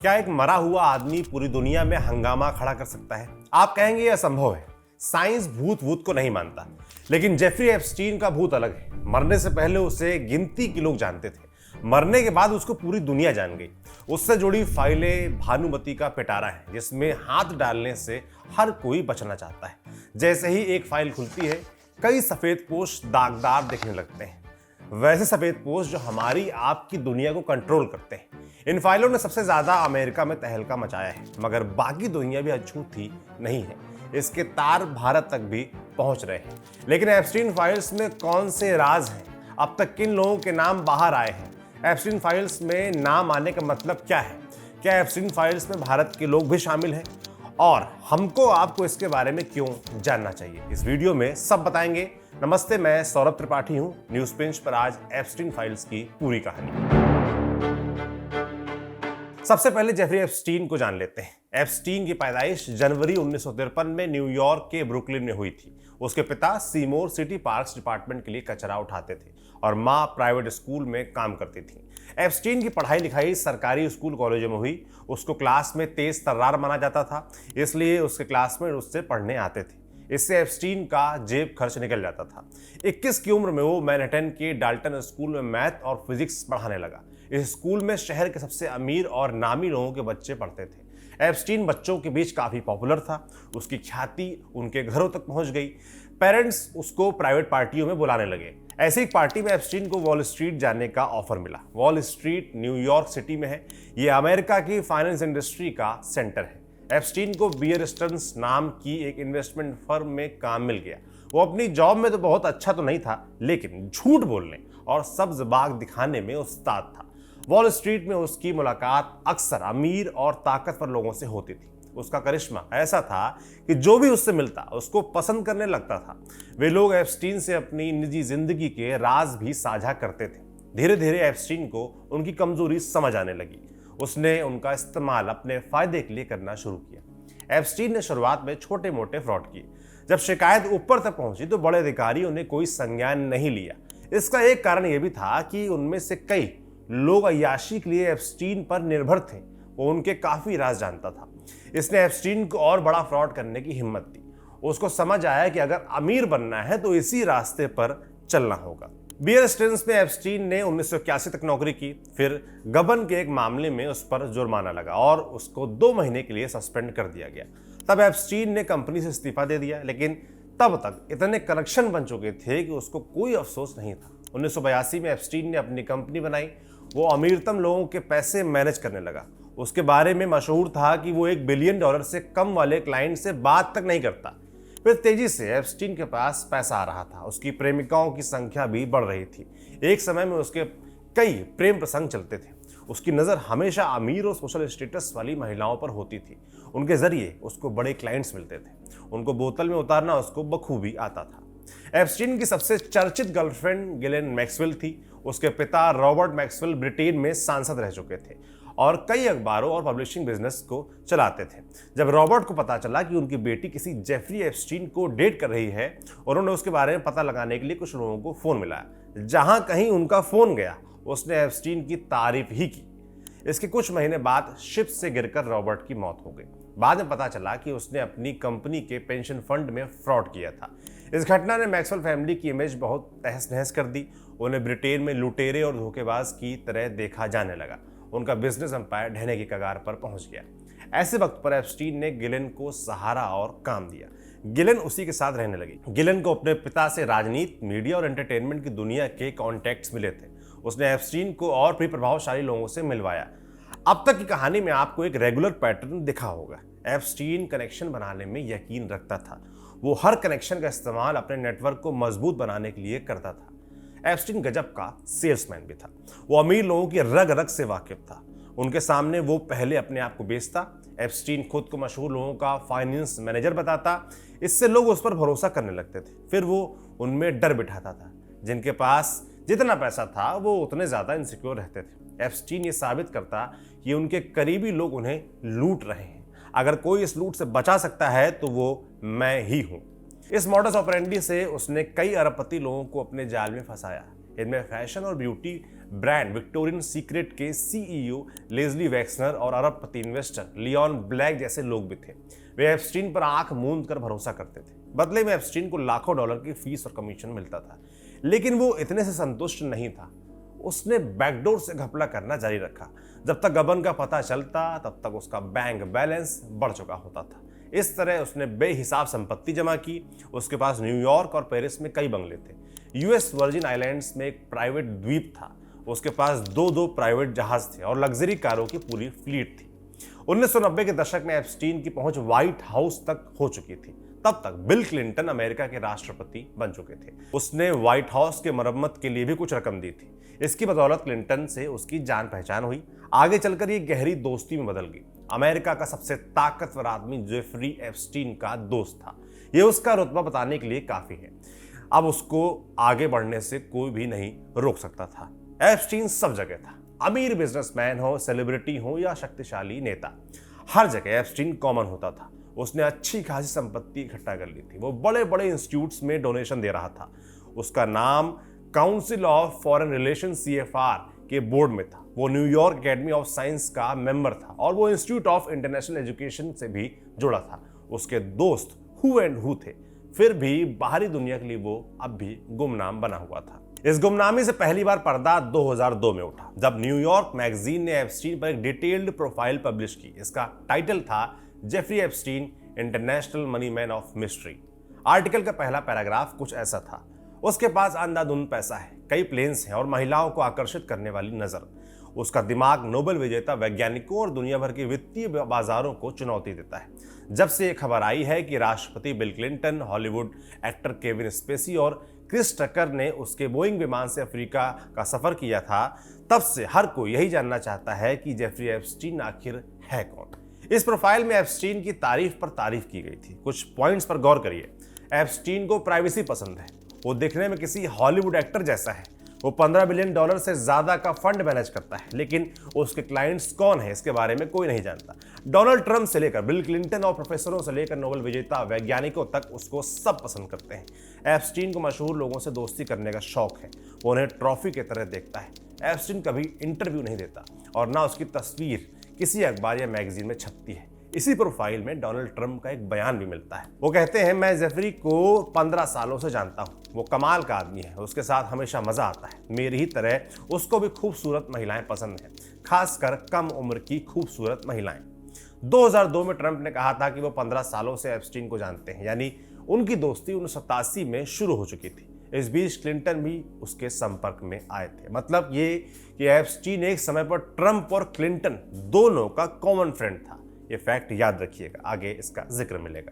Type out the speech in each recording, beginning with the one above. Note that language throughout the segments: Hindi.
क्या एक मरा हुआ आदमी पूरी दुनिया में हंगामा खड़ा कर सकता है? आप कहेंगे यह असंभव है। साइंस भूत को नहीं मानता, लेकिन जेफरी एप्स्टीन का भूत अलग है। मरने से पहले उसे गिनती के लोग जानते थे, मरने के बाद उसको पूरी दुनिया जान गई। उससे जुड़ी फाइलें भानुमति का पिटारा है, जिसमें हाथ डालने से हर कोई बचना चाहता है। जैसे ही एक फाइल खुलती है, कई सफेद पोश दागदार दिखने लगते हैं, वैसे सफेद पोश जो हमारी आपकी दुनिया को कंट्रोल करते हैं। इन फाइलों ने सबसे ज्यादा अमेरिका में तहलका मचाया है, मगर बाकी दुनिया भी अछूती नहीं है। इसके तार भारत तक भी पहुंच रहे हैं। लेकिन एप्स्टीन फाइल्स में कौन से राज हैं? अब तक किन लोगों के नाम बाहर आए हैं? एप्स्टीन फाइल्स में नाम आने का मतलब क्या है? क्या एप्स्टीन फाइल्स में भारत के लोग भी शामिल हैं? और हमको आपको इसके बारे में क्यों जानना चाहिए, इस वीडियो में सब बताएंगे। नमस्ते, मैं सौरभ त्रिपाठी हूं। न्यूज पिंच पर आज एप्स्टीन फाइल्स की पूरी कहानी। सबसे पहले जेफरी एप्स्टीन को जान लेते हैं। एप्स्टीन की पैदाइश जनवरी 1953 में न्यूयॉर्क के ब्रुकलिन में हुई थी। उसके पिता सीमोर सिटी पार्क्स डिपार्टमेंट के लिए कचरा उठाते थे और मां प्राइवेट स्कूल में काम करती थी। एप्स्टीन की पढ़ाई लिखाई सरकारी स्कूल कॉलेजों में हुई। उसको क्लास में तेज तर्रार माना जाता था, इसलिए उसके क्लासमेट उससे पढ़ने आते थे। इससे एप्स्टीन का जेब खर्च निकल जाता था। 21 की उम्र में वो मैनहट्टन के डाल्टन स्कूल में मैथ और फिजिक्स पढ़ाने लगा। इस स्कूल में शहर के सबसे अमीर और नामी लोगों के बच्चे पढ़ते थे। एप्स्टीन बच्चों के बीच काफी पॉपुलर था। उसकी ख्याति उनके घरों तक पहुंच गई। पेरेंट्स उसको प्राइवेट पार्टियों में बुलाने लगे। ऐसी एक पार्टी में एप्स्टीन को वॉल स्ट्रीट जाने का ऑफर मिला। वॉल स्ट्रीट न्यूयॉर्क सिटी में है। ये अमेरिका की फाइनेंस इंडस्ट्री का सेंटर है। एप्स्टीन को बियर स्टर्न्स नाम की एक इन्वेस्टमेंट फर्म में काम मिल गया। वो अपनी जॉब में तो बहुत अच्छा तो नहीं था, लेकिन झूठ बोलने और सब्ज बाग दिखाने में उस्ताद था। वॉल स्ट्रीट में उसकी मुलाकात अक्सर अमीर और ताकतवर लोगों से होती थी। उसका करिश्मा ऐसा था कि जो भी उससे मिलता उसको पसंद करने लगता था। वे लोग एप्स्टीन से अपनी निजी जिंदगी के राज भी साझा करते थे। धीरे धीरे एप्स्टीन को उनकी कमजोरी समझ आने लगी। उसने उनका इस्तेमाल अपने फायदे के लिए करना शुरू किया। एप्स्टीन ने शुरुआत में छोटे मोटे फ्रॉड किए। जब शिकायत ऊपर तक पहुंची तो बड़े अधिकारियों ने कोई संज्ञान नहीं लिया। इसका एक कारण यह भी था कि उनमें से कई लोग अय्याशी के लिए एप्स्टीन पर निर्भर थे। वो उनके काफी राज जानता था। इसने एप्स्टीन को और बड़ा फ्रॉड करने की हिम्मत दी। उसको समझ आया कि अगर अमीर बनना है तो इसी रास्ते पर चलना होगा। बियर स्टर्न्स में एप्स्टीन ने 1981 तक नौकरी की। फिर गबन के एक मामले में उस पर जुर्माना लगा और उसको 2 महीने के लिए सस्पेंड कर दिया गया। तब एप्स्टीन ने कंपनी से इस्तीफा दे दिया, लेकिन तब तक इतने कनेक्शन बन चुके थे कि उसको कोई अफसोस नहीं था। 1982 में एप्स्टीन ने अपनी कंपनी बनाई। वो अमीरतम लोगों के पैसे मैनेज करने लगा। उसके बारे में मशहूर था कि वो $1 बिलियन से कम वाले क्लाइंट से बात तक नहीं करता। फिर तेजी से एप्स्टीन के पास पैसा आ रहा था। उसकी प्रेमिकाओं की संख्या भी बढ़ रही थी। एक समय में उसके कई प्रेम प्रसंग चलते थे। उसकी नज़र हमेशा अमीर और सोशल स्टेटस वाली महिलाओं पर होती थी। उनके जरिए उसको बड़े क्लाइंट्स मिलते थे। उनको बोतल में उतारना उसको बखूबी आता था। एप्स्टीन की सबसे चर्चित गर्लफ्रेंड गिलेन मैक्सवेल थी। उसके पिता रॉबर्ट मैक्सवेल ब्रिटेन में सांसद रह चुके थे और कई अखबारों और पब्लिशिंग बिजनेस को चलाते थे। जब रॉबर्ट को पता चला कि उनकी बेटी किसी जेफरी एप्स्टीन को डेट कर रही है, उन्होंने उसके बारे में पता लगाने के लिए कुछ लोगों को फोन मिलाया। जहां कहीं उनका फोन गया, उसने एप्स्टीन की तारीफ ही की। इसके कुछ महीने बाद शिप से गिरकर रॉबर्ट की मौत हो गई। बाद में पता चला कि उसने अपनी कंपनी के पेंशन फंड में फ्रॉड किया था। इस घटना ने मैक्सवेल फैमिली की इमेज बहुत तहस नहस कर दी। उन्हें ब्रिटेन में लुटेरे और धोखेबाज की तरह देखा जाने लगा। उनका बिजनेस एम्पायर ढहने की कगार पर पहुंच गया। ऐसे वक्त पर एप्स्टीन ने गिलेन को सहारा और काम दिया। गिलेन उसी के साथ रहने लगी। गिलेन को अपने पिता से राजनीति, मीडिया और एंटरटेनमेंट की दुनिया के कॉन्टैक्ट्स मिले थे। उसने एप्स्टीन को और भी प्रभावशाली लोगों से मिलवाया। अब तक की कहानी में आपको एक रेगुलर पैटर्न दिखा होगा। एप्स्टीन कनेक्शन बनाने में यकीन रखता था। वो हर कनेक्शन का इस्तेमाल अपने नेटवर्क को मजबूत बनाने के लिए करता था। एप्स्टीन गजब का सेल्समैन भी था। वो अमीर लोगों की रग रग से वाकिफ था। उनके सामने वो पहले अपने आप को बेचता। एप्स्टीन खुद को मशहूर लोगों का फाइनेंस मैनेजर बताता। इससे लोग उस पर भरोसा करने लगते थे। फिर वो उनमें डर बिठाता था। जिनके पास जितना पैसा था वो उतने ज्यादा इनसिक्योर रहते थे। एप्स्टीन ये साबित करता कि उनके करीबी लोग उन्हें लूट रहे हैं। अगर कोई इस लूट से बचा सकता है तो वो मैं ही हूं। इस मॉडस ऑपरेंडी से उसने कई अरबपति लोगों को अपने जाल में फंसाया। इनमें फैशन और ब्यूटी ब्रांड विक्टोरियन सीक्रेट के सीईओ लेस्ली वैक्सनर और अरबपति इन्वेस्टर लियोन ब्लैक जैसे लोग भी थे। वे एप्स्टीन पर आंख मूंद कर भरोसा करते थे। बदले में एप्स्टीन को लाखों डॉलर की फीस और कमीशन मिलता था, लेकिन वो इतने से संतुष्ट नहीं था। उसने बैकडोर से घपला करना जारी रखा। जब तक गबन का पता चलता तब तक उसका बैंक बैलेंस बढ़ चुका होता था। इस तरह उसने बेहिसाब संपत्ति जमा की। उसके पास न्यूयॉर्क और पेरिस में कई बंगले थे। यूएस वर्जिन आइलैंड्स में एक प्राइवेट द्वीप था। उसके पास दो प्राइवेट जहाज थे और लग्जरी कारों की पूरी फ्लीट थी। 1990 के दशक में एप्स्टीन की पहुंच व्हाइट हाउस तक हो चुकी थी। तब तक बिल क्लिंटन अमेरिका के राष्ट्रपति बन चुके थे। उसने व्हाइट हाउस के मरम्मत के लिए भी कुछ रकम दी थी। इसकी बदौलत क्लिंटन से उसकी जान पहचान हुई। आगे चलकर ये गहरी दोस्ती में बदल गई। अमेरिका का सबसे ताकतवर आदमी जेफरी एप्स्टीन का दोस्त था। यह उसका रुतबा बताने के लिए काफी है। अब उसको आगे बढ़ने से कोई भी नहीं रोक सकता था। एप्स्टीन सब जगह था। अमीर बिजनेसमैन हो, सेलिब्रिटी हो या शक्तिशाली नेता, हर जगह एप्स्टीन कॉमन होता था। उसने अच्छी खासी संपत्ति इकट्ठा कर ली थी। वो बड़े बड़े इंस्टीट्यूट्स में डोनेशन दे रहा था। उसका नाम council of foreign relation CFR के बोर्ड में था। वो न्यूयॉर्क एकेडमी ऑफ साइंस का मेंबर था और वो इंस्टीट्यूट ऑफ इंटरनेशनल एजुकेशन से भी जुड़ा था। उसके दोस्त हु एंड हु थे, फिर भी बाहरी दुनिया के लिए वो अब भी गुमनाम बना हुआ था। इस गुमनामी से पहली बार पर्दा 2002 में उठा, जब न्यूयॉर्क मैगजीन ने एप्स्टीन पर एक डिटेल्ड प्रोफाइल पब्लिश की। इसका टाइटल था Jeffrey Epstein, international money man of mystery. Article का पहला पैराग्राफ कुछ ऐसा था: उसके पास अंधाधुंध पैसा है, कई प्लेन्स हैं और महिलाओं को आकर्षित करने वाली नजर। उसका दिमाग नोबेल विजेता वैज्ञानिकों और दुनिया भर के वित्तीय बाजारों को चुनौती देता है। जब से ये खबर आई है कि राष्ट्रपति Bill Clinton, Hollywood actor Kevin Spacey और क्रिस टकर ने उसके बोइंग विमान से अफ्रीका का सफर किया था, तब से हर कोई यही जानना चाहता है कि जेफरी एप्स्टीन आखिर है कौन। इस प्रोफाइल में एप्स्टीन की तारीफ पर तारीफ की गई थी। कुछ पॉइंट्स पर गौर करिए। एप्स्टीन को प्राइवेसी पसंद है। वो दिखने में किसी हॉलीवुड एक्टर जैसा है। वो $15 बिलियन से ज्यादा का फंड मैनेज करता है, लेकिन उसके क्लाइंट्स कौन है इसके बारे में कोई नहीं जानता। डोनाल्ड ट्रंप से लेकर बिल क्लिंटन और प्रोफेसरों से लेकर नोबेल विजेता वैज्ञानिकों तक उसको सब पसंद करते हैं। एप्स्टीन को मशहूर लोगों से दोस्ती करने का शौक है। वो उन्हें ट्रॉफी की तरह देखता है। एप्स्टीन कभी इंटरव्यू नहीं देता और ना उसकी तस्वीर किसी अखबार या मैगजीन में छपती है। इसी प्रोफाइल में डोनाल्ड ट्रंप का एक बयान भी मिलता है। वो कहते हैं, मैं जेफरी को 15 सालों से जानता हूँ। वो कमाल का आदमी है। उसके साथ हमेशा मजा आता है। मेरी ही तरह उसको भी खूबसूरत महिलाएं पसंद हैं, खासकर कम उम्र की खूबसूरत महिलाएं। 2002 में ट्रंप ने कहा था कि वो 15 सालों से एप्स्टीन को जानते हैं, यानी उनकी दोस्ती 1987 में शुरू हो चुकी थी। इस बीच क्लिंटन भी उसके संपर्क में आए थे। मतलब ये कि एप्स्टीन एक समय पर ट्रंप और क्लिंटन दोनों का कॉमन फ्रेंड था। ये फैक्ट याद रखिएगा, आगे इसका जिक्र मिलेगा।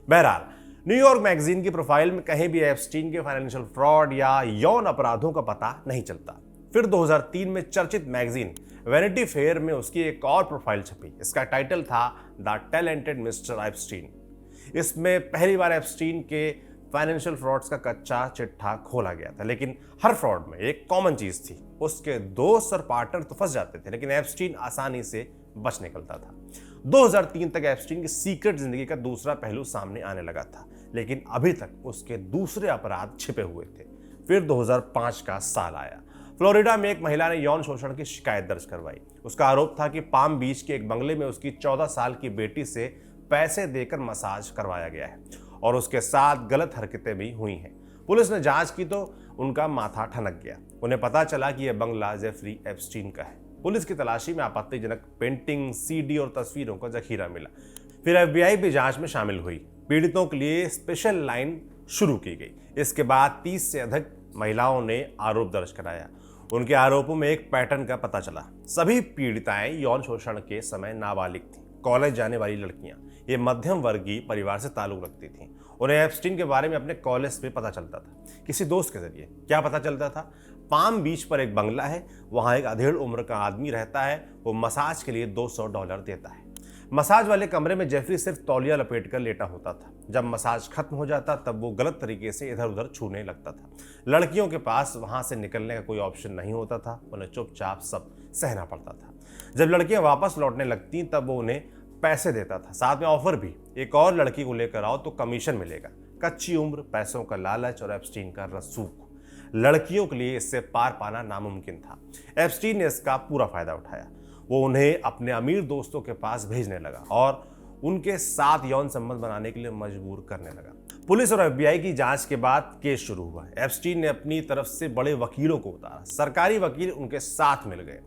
बहरहाल, न्यूयॉर्क मैगजीन की प्रोफाइल में कहीं भी एप्स्टीन के फाइनेंशियल फ्रॉड या यौन अपराधों का पता नहीं चलता। फिर 2003 में चर्चित मैगजीन वैनिटी फेयर में उसकी एक और प्रोफाइल छपी। इसका टाइटल था द टैलेंटेड मिस्टर एप्स्टीन। इसमें पहली बार एप्स्टीन के फाइनेंशियल फ्रॉड्स का कच्चा चिट्ठा खोला गया था, लेकिन हर फ्रॉड में एक कॉमन चीज थी। उसके दोस्त और पार्टनर तो फंस जाते थे, लेकिन एप्स्टीन आसानी से बच निकलता था। 2003 तक एप्स्टीन की सीक्रेट जिंदगी का दूसरा पहलू सामने आने लगा था, लेकिन अभी तक उसके दूसरे अपराध छिपे हुए थे। फिर 2005 का साल आया। फ्लोरिडा में एक महिला ने यौन शोषण की शिकायत दर्ज करवाई। उसका आरोप था कि पाम बीच के एक बंगले में उसकी 14 साल की बेटी से पैसे देकर मसाज करवाया गया है और उसके साथ गलत हरकतें भी हुई हैं। पुलिस ने जांच की तो उनका माथा ठनक गया। उन्हें पता चला कि यह बंगला जेफरी एप्स्टीन का है। पुलिस की तलाशी में आपत्तिजनक पेंटिंग, CD और तस्वीरों का जखीरा मिला। फिर FBI भी जांच में शामिल हुई। पीड़ितों के लिए स्पेशल लाइन शुरू की गई। इसके बाद 30 से अधिक महिलाओं ने आरोप दर्ज कराया। उनके आरोपों में एक पैटर्न का पता चला। सभी पीड़िताएं यौन शोषण के समय नाबालिग थीं, कॉलेज जाने वाली लड़कियां। ये मध्यम वर्गीय परिवार से ताल्लुक रखती थीं। उन्हें एप्स्टीन के बारे में अपने कॉलेज में पता चलता था, किसी दोस्त के जरिए। क्या पता चलता था? पाम बीच पर एक बंगला है, वहां एक अधेड़ उम्र का आदमी रहता है। वो मसाज के लिए $200 देता है। मसाज वाले कमरे में जेफरी सिर्फ तौलिया लपेट कर लेटा होता था। जब मसाज खत्म हो जाता तब वो गलत तरीके से इधर उधर छूने लगता था। लड़कियों के पास वहां से निकलने का कोई ऑप्शन नहीं होता था। उन्हें चुपचाप सब सहना पड़ता था। जब लड़कियां वापस लौटने लगती तब वो उन्हें पैसे देता था, साथ में ऑफर भी, एक और लड़की को लेकर आओ तो कमीशन मिलेगा। कच्ची उम्र, पैसों का लालच और एप्स्टीन का रसूख। लड़कियों के लिए इससे पार पाना नामुमकिन था। एप्स्टीन ने इसका पूरा फायदा उठाया। वो उन्हें अपने अमीर दोस्तों के पास भेजने लगा और उनके साथ यौन संबंध बनाने के लिए मजबूर करने लगा। पुलिस और एफबीआई की जांच के बाद केस शुरू हुआ। एप्स्टीन ने अपनी तरफ से बड़े वकीलों को उतारा। सरकारी वकील उनके साथ मिल गए।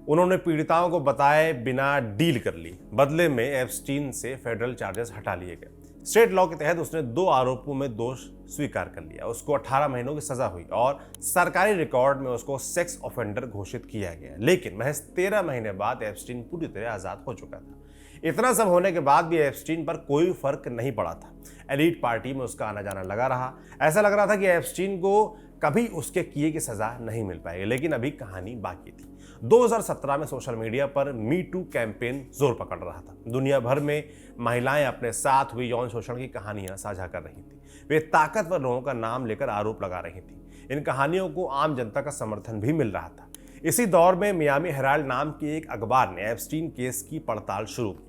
उन्होंने पीड़िताओं को बताए बिना डील कर ली। बदले में एप्स्टीन से फेडरल चार्जेस हटा लिए गए। स्टेट लॉ के तहत उसने 2 आरोपों में दोष स्वीकार कर लिया। उसको 18 महीनों की सजा हुई और सरकारी रिकॉर्ड में उसको सेक्स ऑफेंडर घोषित किया गया। लेकिन महज 13 महीने बाद एप्स्टीन पूरी तरह आजाद हो चुका था। इतना सब होने के बाद भी एप्स्टीन पर कोई फर्क नहीं पड़ा था। एलीट पार्टी में उसका आना जाना लगा रहा। ऐसा लग रहा था कि एप्स्टीन को कभी उसके किए की सजा नहीं मिल पाएगी। लेकिन अभी कहानी बाकी थी। 2017 में सोशल मीडिया पर मी टू कैंपेन जोर पकड़ रहा था। दुनिया भर में महिलाएं अपने साथ हुई यौन शोषण की कहानियां साझा कर रही थी। वे ताकतवर लोगों का नाम लेकर आरोप लगा रही थी। इन कहानियों को आम जनता का समर्थन भी मिल रहा था। इसी दौर में मियामी हेराल्ड नाम के एक अखबार ने एप्स्टीन केस की पड़ताल शुरू की।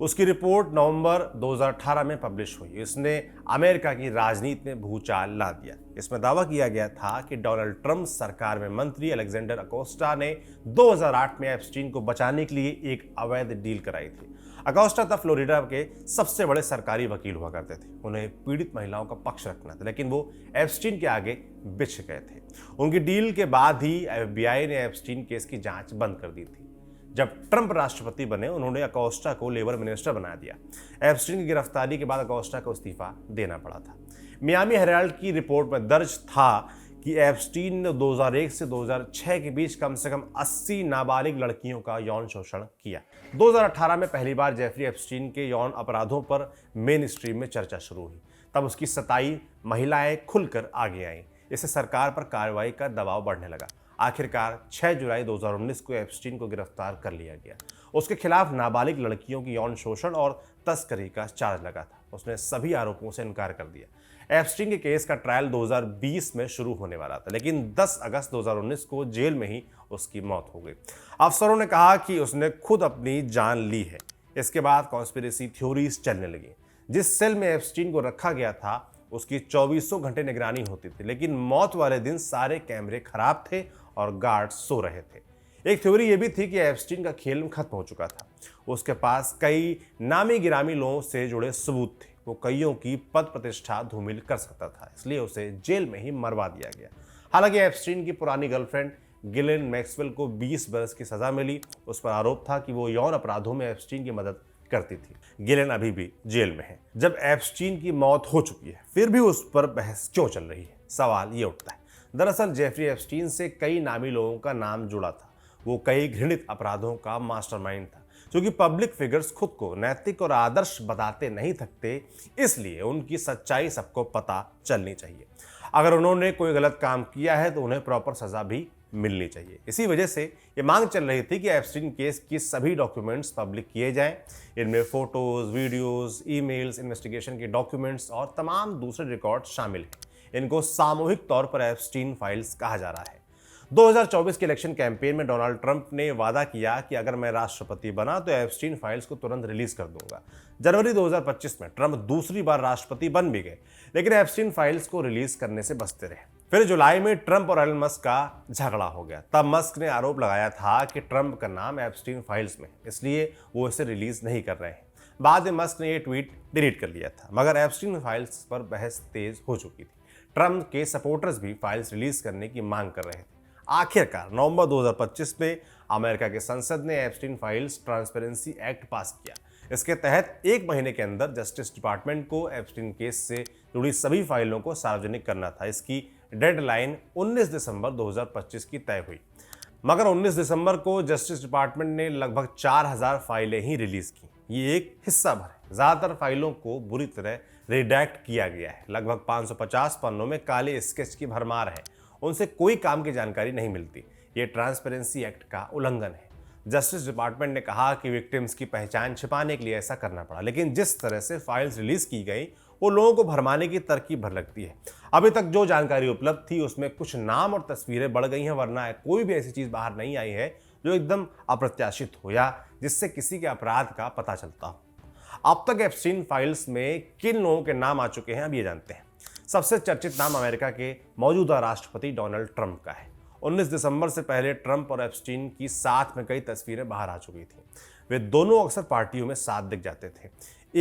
उसकी रिपोर्ट नवंबर 2018 में पब्लिश हुई। इसने अमेरिका की राजनीति में भूचाल ला दिया। इसमें दावा किया गया था कि डोनाल्ड ट्रंप सरकार में मंत्री अलेक्जेंडर अकोस्टा ने 2008 में एप्स्टीन को बचाने के लिए एक अवैध डील कराई थी। अकोस्टा तब फ्लोरिडा के सबसे बड़े सरकारी वकील हुआ करते थे। उन्हें पीड़ित महिलाओं का पक्ष रखना था, लेकिन वो एप्स्टीन के आगे बिछ गए थे। उनकी डील के बाद ही एफबीआई ने एप्स्टीन केस की जांच बंद कर दी थी। जब ट्रंप राष्ट्रपति बने, उन्होंने अकोस्टा को लेबर मिनिस्टर बना दिया। एप्स्टीन की गिरफ्तारी के बाद अकोस्टा को इस्तीफा देना पड़ा था। मियामी हेराल्ड की रिपोर्ट में दर्ज था कि एप्स्टीन ने 2001 से 2006 के बीच कम से कम 80 नाबालिग लड़कियों का यौन शोषण किया। 2018 में पहली बार जेफरी एप्स्टीन के यौन अपराधों पर मेन स्ट्रीम में चर्चा शुरू हुई। तब उसकी 27 महिलाएं खुलकर आगे आईं। इससे सरकार पर कार्रवाई का दबाव बढ़ने लगा। आखिरकार 6 जुलाई 2019 को एप्स्टीन को गिरफ्तार कर लिया गया। उसके खिलाफ नाबालिग लड़कियों की यौन शोषण और तस्करी का चार्ज लगा था। उसने सभी आरोपों से इनकार कर दिया। एप्स्टीन के केस का ट्रायल 2020 में शुरू होने वाला था, लेकिन 10 अगस्त 2019 को जेल में ही उसकी मौत हो गई। अफसरों ने कहा कि उसने खुद अपनी जान ली है। इसके बाद कॉन्स्पिरेसी थ्योरीज चलने लगी। जिस सेल में एप्स्टीन को रखा गया था उसकी 24 घंटे निगरानी होती थी, लेकिन मौत वाले दिन सारे कैमरे खराब थे और गार्ड सो रहे थे। एक थ्योरी यह भी थी कि एप्स्टीन का खेल खत्म हो चुका था। उसके पास कई नामी गिरामी लोगों से जुड़े सबूत थे। वो कईयों की पद प्रतिष्ठा धूमिल कर सकता था, इसलिए उसे जेल में ही मरवा दिया गया। हालांकि एप्स्टीन की पुरानी गर्लफ्रेंड गिलेन मैक्सवेल को 20 बरस की सजा मिली। उस पर आरोप था कि वो यौन अपराधों में एप्स्टीन की मदद करती थी। गिलेन अभी भी जेल में है। जब एप्स्टीन की मौत हो चुकी है, फिर भी उस पर बहस क्यों चल रही है? सवाल ये उठता है। दरअसल जेफरी एप्स्टीन से कई नामी लोगों का नाम जुड़ा था। वो कई घृणित अपराधों का मास्टरमाइंड था। क्योंकि पब्लिक फिगर्स खुद को नैतिक और आदर्श बताते नहीं थकते, इसलिए उनकी सच्चाई सबको पता चलनी चाहिए। अगर उन्होंने कोई गलत काम किया है तो उन्हें प्रॉपर सजा भी मिलनी चाहिए। इसी वजह से ये मांग चल रही थी कि एप्स्टीन केस की सभी डॉक्यूमेंट्स पब्लिक किए जाएं। इनमें फोटोज, वीडियोस, ईमेल्स, इन्वेस्टिगेशन के डॉक्यूमेंट्स और तमाम दूसरे रिकॉर्ड शामिल हैं। इनको सामूहिक तौर पर एप्स्टीन फाइल्स कहा जा रहा है। 2024 के इलेक्शन कैंपेन में डोनाल्ड ट्रंप ने वादा किया कि अगर मैं राष्ट्रपति बना तो एप्स्टीन फाइल्स को तुरंत रिलीज कर दूंगा। जनवरी 2025 में ट्रंप दूसरी बार राष्ट्रपति बन भी गए, लेकिन एप्स्टीन फाइल्स को रिलीज करने से बचते रहे। फिर जुलाई में ट्रंप और एलन मस्क का झगड़ा हो गया। तब मस्क ने आरोप लगाया था कि ट्रंप का नाम एप्स्टीन फाइल्स में, इसलिए वो इसे रिलीज नहीं कर रहे हैं। बाद में मस्क ने यह ट्वीट डिलीट कर लिया था, मगर एप्स्टीन फाइल्स पर बहस तेज हो चुकी थी। ट्रंप के सपोर्टर्स भी फाइल्स रिलीज करने की मांग कर रहे थे। आखिरकार नवंबर 2025 में अमेरिका के संसद ने एप्स्टीन फाइल्स ट्रांसपेरेंसी एक्ट पास किया। इसके तहत 1 महीने के अंदर जस्टिस डिपार्टमेंट को एप्स्टीन केस से जुड़ी सभी फाइलों को सार्वजनिक करना था। इसकी डेडलाइन 19 दिसंबर 2025 की तय हुई, मगर 19 दिसंबर को जस्टिस डिपार्टमेंट ने लगभग 4000 फाइलें ही रिलीज की। ये एक हिस्सा भर है। ज्यादातर फाइलों को बुरी तरह रिडैक्ट किया गया है। लगभग 550 पन्नों में काले स्केच की भरमार है। उनसे कोई काम की जानकारी नहीं मिलती। ये ट्रांसपेरेंसी एक्ट का उल्लंघन है। जस्टिस डिपार्टमेंट ने कहा कि विक्टिम्स की पहचान छिपाने के लिए ऐसा करना पड़ा, लेकिन जिस तरह से फाइल्स रिलीज की गई वो लोगों को भरमाने की तरकीब भर लगती है। अभी तक जो जानकारी उपलब्ध थी उसमें कुछ नाम और तस्वीरें बढ़ गई हैं, वरना कोई भी ऐसी चीज बाहर नहीं आई है जो एकदम अप्रत्याशित हो या जिससे किसी के अपराध का पता चलता हो। अब तक एप्स्टीन फाइल्स में किन लोगों के नाम आ चुके हैं अब ये जानते हैं। सबसे चर्चित नाम अमेरिका के मौजूदा राष्ट्रपति डोनाल्ड ट्रंप का है। 19 दिसंबर से पहले ट्रंप और एप्स्टीन की साथ में कई तस्वीरें बाहर आ चुकी थी। वे दोनों अक्सर पार्टियों में साथ दिख जाते थे।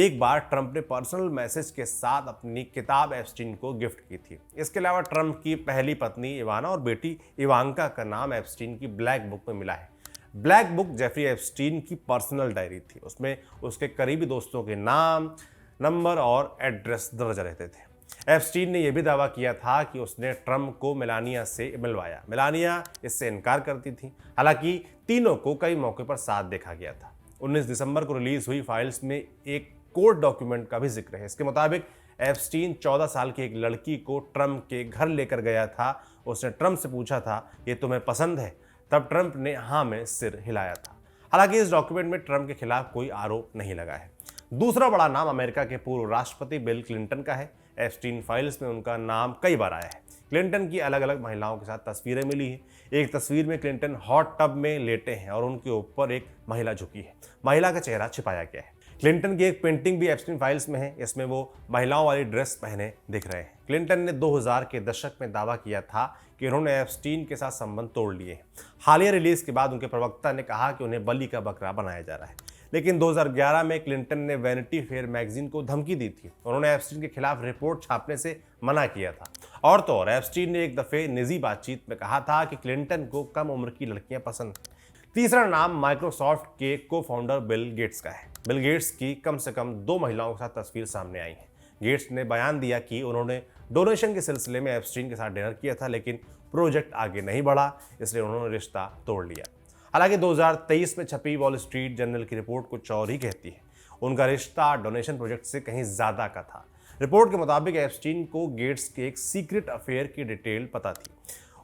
एक बार ट्रंप ने पर्सनल मैसेज के साथ अपनी किताब एप्स्टीन को गिफ्ट की थी। इसके अलावा ट्रंप की पहली पत्नी इवाना और बेटी इवांका का नाम एप्स्टीन की ब्लैक बुक में मिला है। ब्लैक बुक जेफरी एप्स्टीन की पर्सनल डायरी थी। उसमें उसके करीबी दोस्तों के नाम, नंबर और एड्रेस दर्ज रहते थे। एप्स्टीन ने यह भी दावा किया था कि उसने ट्रंप को मेलानिया से मिलवाया। मेलानिया इससे इनकार करती थी। हालांकि तीनों को कई मौके पर साथ देखा गया था। 19 दिसंबर को रिलीज हुई फाइल्स में एक कोर्ट डॉक्यूमेंट का भी जिक्र है। इसके मुताबिक एप्स्टीन 14 साल की एक लड़की को ट्रंप के घर लेकर गया था। उसने ट्रंप से पूछा था, ये तुम्हें पसंद है? तब ट्रंप ने हाँ में सिर हिलाया था। हालांकि इस डॉक्यूमेंट में ट्रंप के खिलाफ कोई आरोप नहीं लगा है। दूसरा बड़ा नाम अमेरिका के पूर्व राष्ट्रपति बिल क्लिंटन का है। एप्स्टीन फाइल्स में उनका नाम कई बार आया है। क्लिंटन की अलग अलग महिलाओं के साथ तस्वीरें मिली हैं। एक तस्वीर में क्लिंटन हॉट टब में लेटे हैं और उनके ऊपर एक महिला झुकी है। महिला का चेहरा छिपाया गया है। क्लिंटन की एक पेंटिंग भी एप्स्टीन फाइल्स में है। इसमें वो महिलाओं वाली ड्रेस पहने दिख रहे हैं। क्लिंटन ने 2000 के दशक में दावा किया था कि उन्होंने एप्स्टीन के साथ संबंध तोड़ लिए हैं। हालिया रिलीज के बाद उनके प्रवक्ता ने कहा कि उन्हें बलि का बकरा बनाया जा रहा है। लेकिन 2011 में क्लिंटन ने वैनिटी फेयर मैगजीन को धमकी दी थी। उन्होंने एप्स्टीन के खिलाफ रिपोर्ट छापने से मना किया था। और तो और एप्स्टीन ने एक दफे निजी बातचीत में कहा था कि क्लिंटन को कम उम्र की लड़कियां पसंद हैं। तीसरा नाम माइक्रोसॉफ्ट के को फाउंडर बिल गेट्स का है। बिल गेट्स की कम से कम 2 महिलाओं के साथ तस्वीर सामने आई है। गेट्स ने बयान दिया कि उन्होंने डोनेशन के सिलसिले में एप्स्टीन के साथ डिनर किया था, लेकिन प्रोजेक्ट आगे नहीं बढ़ा, इसलिए उन्होंने रिश्ता तोड़ लिया। हालांकि 2023 में छपी वॉल स्ट्रीट जर्नल की रिपोर्ट कुछ और ही कहती है। उनका रिश्ता डोनेशन प्रोजेक्ट से कहीं ज्यादा का था। रिपोर्ट के मुताबिक एप्स्टीन को गेट्स के एक सीक्रेट अफेयर की डिटेल पता थी।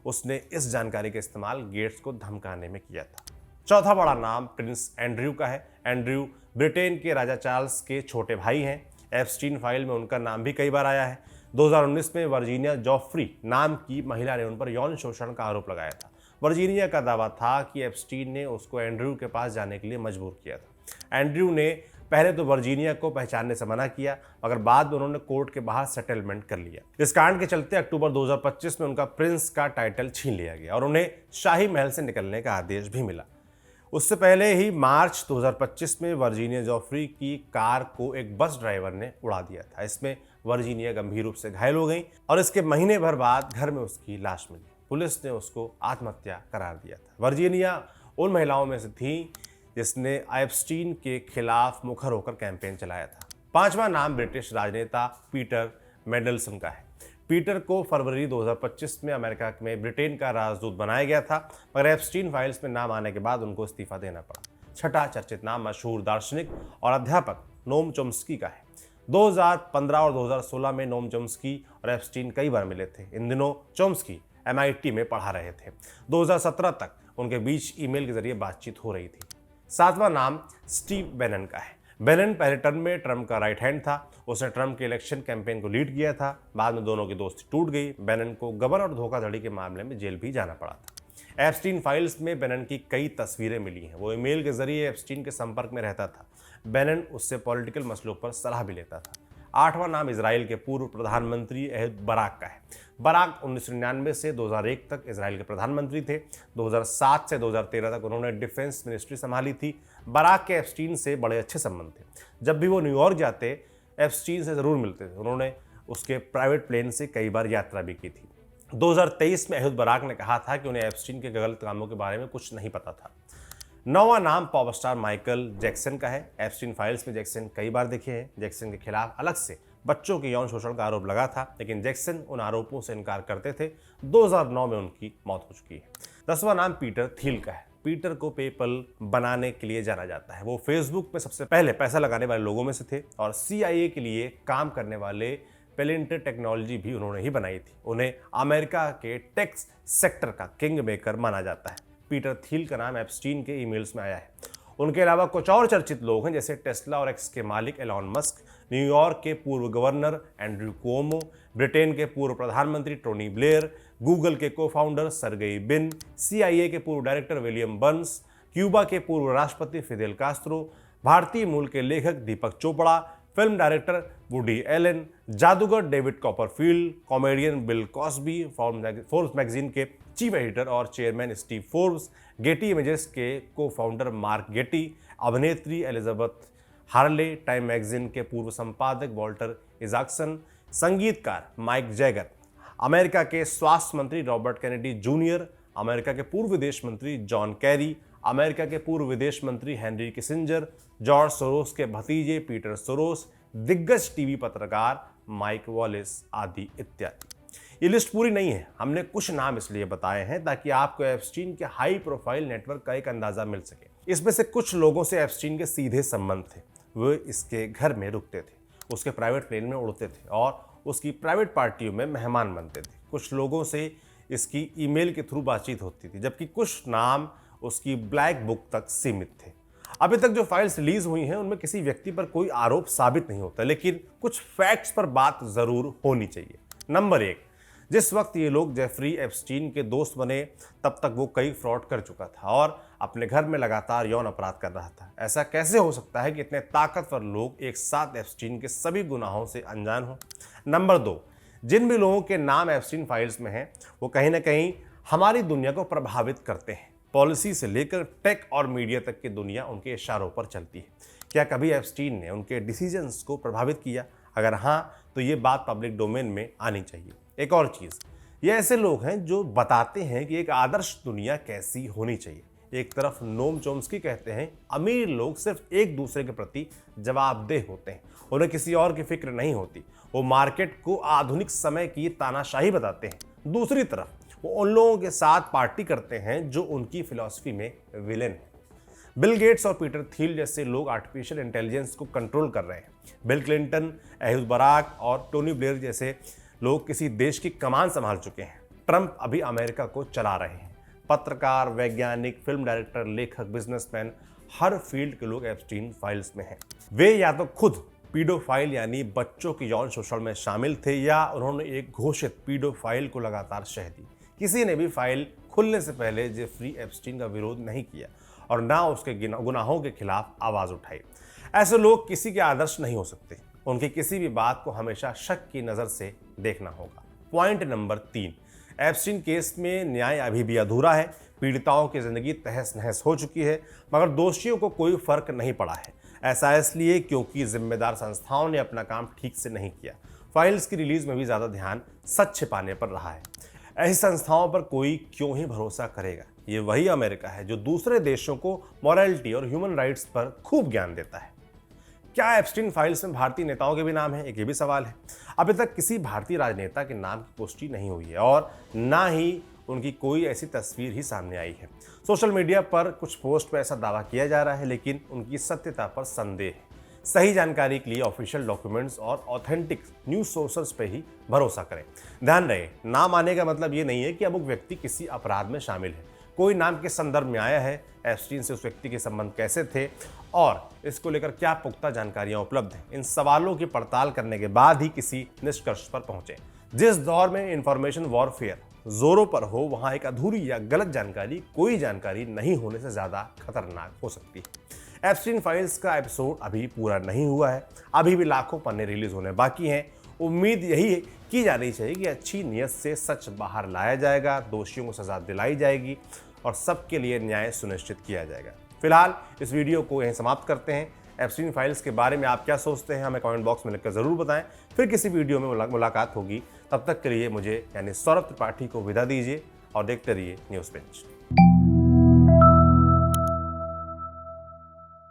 उसने इस जानकारी का इस्तेमाल गेट्स को धमकाने में किया था। चौथा बड़ा नाम प्रिंस एंड्रयू का है। एंड्रयू ब्रिटेन के राजा चार्ल्स के छोटे भाई हैं। एप्स्टीन फाइल में उनका नाम भी कई बार आया है। 2019 में वर्जीनिया जॉफ्री नाम की महिला ने उन पर यौन शोषण का आरोप लगाया था। वर्जीनिया का दावा था कि एप्स्टीन ने उसको एंड्रयू के पास जाने के लिए मजबूर किया था। एंड्रयू ने पहले तो वर्जीनिया को पहचानने से मना किया, मगर बाद में उन्होंने कोर्ट के बाहर सेटलमेंट कर लिया। इस कांड के चलते अक्टूबर 2025 में उनका प्रिंस का टाइटल छीन लिया गया और उन्हें शाही महल से निकलने का आदेश भी मिला। उससे पहले ही मार्च 2025 में वर्जीनिया जॉफ्री की कार को एक बस ड्राइवर ने उड़ा दिया था। इसमें वर्जीनिया गंभीर रूप से घायल हो गई और इसके महीने भर बाद घर में उसकी लाश मिली। पुलिस ने उसको आत्महत्या करार दिया था। वर्जीनिया उन महिलाओं में से थी जिसने एप्स्टीन के खिलाफ मुखर होकर कैंपेन चलाया था। पांचवा नाम ब्रिटिश राजनेता पीटर मेंडलसन का है। पीटर को फरवरी 2025 में अमेरिका में ब्रिटेन का राजदूत बनाया गया था, मगर एप्स्टीन फाइल्स में नाम आने के बाद उनको इस्तीफा देना पड़ा। छठा चर्चित नाम मशहूर दार्शनिक और अध्यापक नोम चॉम्स्की का है। 2015 और 2016 में नोम चॉम्स्की और एप्स्टीन कई बार मिले थे। इन दिनों चॉम्स्की MIT में पढ़ा रहे थे। 2017 तक उनके बीच ईमेल के जरिए बातचीत हो रही थी। सातवां नाम स्टीव बैनन का है। बैनन पहले टर्म में ट्रंप का राइट हैंड था। उसने ट्रंप के इलेक्शन कैंपेन को लीड किया था। बाद में दोनों की दोस्ती टूट गई। बैनन को गबन और धोखाधड़ी के मामले में जेल भी जाना पड़ा था। एप्स्टीन फाइल्स में बैनन की कई तस्वीरें मिली हैं। वो ईमेल के जरिए एप्स्टीन के संपर्क में रहता था। बैनन उससे पॉलिटिकल मसलों पर सलाह भी लेता था। आठवां नाम इजराइल के पूर्व प्रधानमंत्री एहद बराक का है। बराक 1999 से 2001 तक इजराइल के प्रधानमंत्री थे। 2007 से 2013 तक उन्होंने डिफेंस मिनिस्ट्री संभाली थी। बराक के एप्स्टीन से बड़े अच्छे संबंध थे। जब भी वो न्यूयॉर्क जाते, एप्स्टीन से ज़रूर मिलते थे। उन्होंने उसके प्राइवेट प्लेन से कई बार यात्रा भी की थी। 2023 में एहद बराक ने कहा था कि उन्हें एप्स्टीन के गलत कामों के बारे में कुछ नहीं पता था। नौवां नाम पॉप स्टार माइकल जैक्सन का है। एप्स्टीन फाइल्स में जैक्सन कई बार दिखे हैं। जैक्सन के खिलाफ अलग से बच्चों के यौन शोषण का आरोप लगा था, लेकिन जैक्सन उन आरोपों से इनकार करते थे। 2009 में उनकी मौत हो चुकी है। 10वां नाम पीटर थिल का है। पीटर को पेपल बनाने के लिए जाना जाता है। वो फेसबुक पे सबसे पहले पैसा लगाने वाले लोगों में से थे और CIA के लिए काम करने वाले पेलेंटर टेक्नोलॉजी भी उन्होंने ही बनाई थी। उन्हें अमेरिका के टेक्स सेक्टर का किंग मेकर माना जाता है। पीटर थिल का नाम एप्स्टीन के ईमेल्स में आया है। उनके अलावा कुछ और चर्चित लोग हैं, जैसे टेस्ला और एक्स के मालिक एलॉन मस्क, न्यूयॉर्क के पूर्व गवर्नर एंड्रयू कुओमो, ब्रिटेन के पूर्व प्रधानमंत्री टोनी ब्लेयर, गूगल के को-फाउंडर सर्गेई बिन, CIA के पूर्व डायरेक्टर विलियम बर्न्स, क्यूबा के पूर्व राष्ट्रपति फिदेल कास्त्रो, भारतीय मूल के लेखक Deepak Chopra, film director Woody Allen, जादूगर David Copperfield, comedian Bill Cosby, Forbes magazine के चीफ एडिटर और chairman Steve Forbes, Getty Images के को फाउंडर मार्क गेटी, अभिनेत्री एलिजाबेथ हार्ले, टाइम मैगजीन के पूर्व संपादक वॉल्टर इजाक्सन, संगीतकार माइक जैगर, अमेरिका के स्वास्थ्य मंत्री रॉबर्ट कैनेडी जूनियर, अमेरिका के पूर्व विदेश मंत्री जॉन कैरी, अमेरिका के पूर्व विदेश मंत्री हेनरी किसिंजर, जॉर्ज सोरोस के भतीजे पीटर सोरोस, दिग्गज टीवी पत्रकार माइक वॉलिस आदि इत्यादि। ये लिस्ट पूरी नहीं है, हमने कुछ नाम इसलिए बताए हैं ताकि आपको एप्स्टीन के हाई प्रोफाइल नेटवर्क का एक अंदाजा मिल सके। इसमें से कुछ लोगों से एप्स्टीन के सीधे संबंध थे, वो इसके घर में रुकते थे, उसके प्राइवेट प्लेन में उड़ते थे और उसकी प्राइवेट पार्टियों में मेहमान बनते थे। कुछ लोगों से इसकी ईमेल के थ्रू बातचीत होती थी, जबकि कुछ नाम उसकी ब्लैक बुक तक सीमित थे। अभी तक जो फाइल्स रिलीज हुई हैं उनमें किसी व्यक्ति पर कोई आरोप साबित नहीं होता, लेकिन कुछ फैक्ट्स पर बात जरूर होनी चाहिए। नंबर 1, जिस वक्त ये लोग जेफरी एप्स्टीन के दोस्त बने तब तक वो कई फ्रॉड कर चुका था और अपने घर में लगातार यौन अपराध कर रहा था। ऐसा कैसे हो सकता है कि इतने ताकतवर लोग एक साथ एप्स्टीन के सभी गुनाहों से अनजान हों? नंबर 2, जिन भी लोगों के नाम एप्स्टीन फाइल्स में हैं वो कहीं ना कहीं हमारी दुनिया को प्रभावित करते हैं। पॉलिसी से लेकर टेक और मीडिया तक की दुनिया उनके इशारों पर चलती है। क्या कभी एप्स्टीन ने उनके डिसीजंस को प्रभावित किया? अगर हाँ, तो ये बात पब्लिक डोमेन में आनी चाहिए। एक और चीज़, ये ऐसे लोग हैं जो बताते हैं कि एक आदर्श दुनिया कैसी होनी चाहिए। एक तरफ नोम चोम्स्की कहते हैं अमीर लोग सिर्फ एक दूसरे के प्रति जवाबदेह होते हैं, उन्हें किसी और की फिक्र नहीं होती, वो मार्केट को आधुनिक समय की तानाशाही बताते हैं। दूसरी तरफ वो उन लोगों के साथ पार्टी करते हैं जो उनकी फिलॉसफी में विलेन है। बिल गेट्स और पीटर थिल जैसे लोग आर्टिफिशियल इंटेलिजेंस को कंट्रोल कर रहे हैं। बिल क्लिंटन, एहुल बराक और टोनी ब्लेयर जैसे लोग किसी देश की कमान संभाल चुके हैं। ट्रंप अभी अमेरिका को चला रहे हैं। पत्रकार, वैज्ञानिक, फिल्म डायरेक्टर, लेखक, बिजनेसमैन, हर फील्ड के लोग एप्स्टीन फाइल्स में हैं। वे या तो खुद पीडोफाइल यानी बच्चों के यौन शोषण में शामिल थे या उन्होंने एक घोषित पीडोफाइल को लगातार शह दी। किसी ने भी फाइल खुलने से पहले जेफरी एप्स्टीन का विरोध नहीं किया और ना उसके गुनाहों के खिलाफ आवाज उठाई। ऐसे लोग किसी के आदर्श नहीं हो सकते। उनकी किसी भी बात को हमेशा शक की नज़र से देखना होगा। पॉइंट नंबर 3, एप्स्टीन केस में न्याय अभी भी अधूरा है। पीड़िताओं की जिंदगी तहस नहस हो चुकी है, मगर दोषियों को कोई फर्क नहीं पड़ा है। ऐसा इसलिए क्योंकि जिम्मेदार संस्थाओं ने अपना काम ठीक से नहीं किया। फाइल्स की रिलीज में भी ज़्यादा ध्यान सच छिपाने पर रहा है। ऐसी संस्थाओं पर कोई क्यों ही भरोसा करेगा? ये वही अमेरिका है जो दूसरे देशों को मॉरलिटी और ह्यूमन राइट्स पर खूब ज्ञान देता है। क्या एप्स्टीन फाइल्स में भारतीय नेताओं के भी नाम है? एक ये भी सवाल है। अभी तक किसी भारतीय राजनेता के नाम की पुष्टि नहीं हुई है और ना ही उनकी कोई ऐसी तस्वीर ही सामने आई है। सोशल मीडिया पर कुछ पोस्ट पर ऐसा दावा किया जा रहा है, लेकिन उनकी सत्यता पर संदेह है। सही जानकारी के लिए ऑफिशियल डॉक्यूमेंट्स और ऑथेंटिक न्यूज सोर्सेस पे ही भरोसा करें। ध्यान रहे, नाम आने का मतलब ये नहीं है कि अमुक व्यक्ति किसी अपराध में शामिल है। कोई नाम के संदर्भ में आया है, एप्स्टीन से उस व्यक्ति के संबंध कैसे थे और इसको लेकर क्या पुख्ता जानकारियां उपलब्ध हैं, इन सवालों की पड़ताल करने के बाद ही किसी निष्कर्ष पर पहुंचे। जिस दौर में इंफॉर्मेशन वॉरफेयर जोरों पर हो, वहां एक अधूरी या गलत जानकारी कोई जानकारी नहीं होने से ज्यादा खतरनाक हो सकती है। एप्स्टीन फाइल्स का एपिसोड अभी पूरा नहीं हुआ है, अभी भी लाखों पन्ने रिलीज होने बाकी हैं। उम्मीद यही की जानी चाहिए कि अच्छी नीयत से सच बाहर लाया जाएगा, दोषियों को सजा दिलाई जाएगी और सबके लिए न्याय सुनिश्चित किया जाएगा। फिलहाल इस वीडियो को यहीं समाप्त करते हैं। एप्स्टीन फाइल्स के बारे में आप क्या सोचते हैं, हमें कमेंट बॉक्स में लिखकर जरूर बताएं। फिर किसी वीडियो में मुलाकात होगी। तब तक के लिए मुझे यानी सौरभ त्रिपाठी को विदा दीजिए और देखते रहिए न्यूज़ बेंच।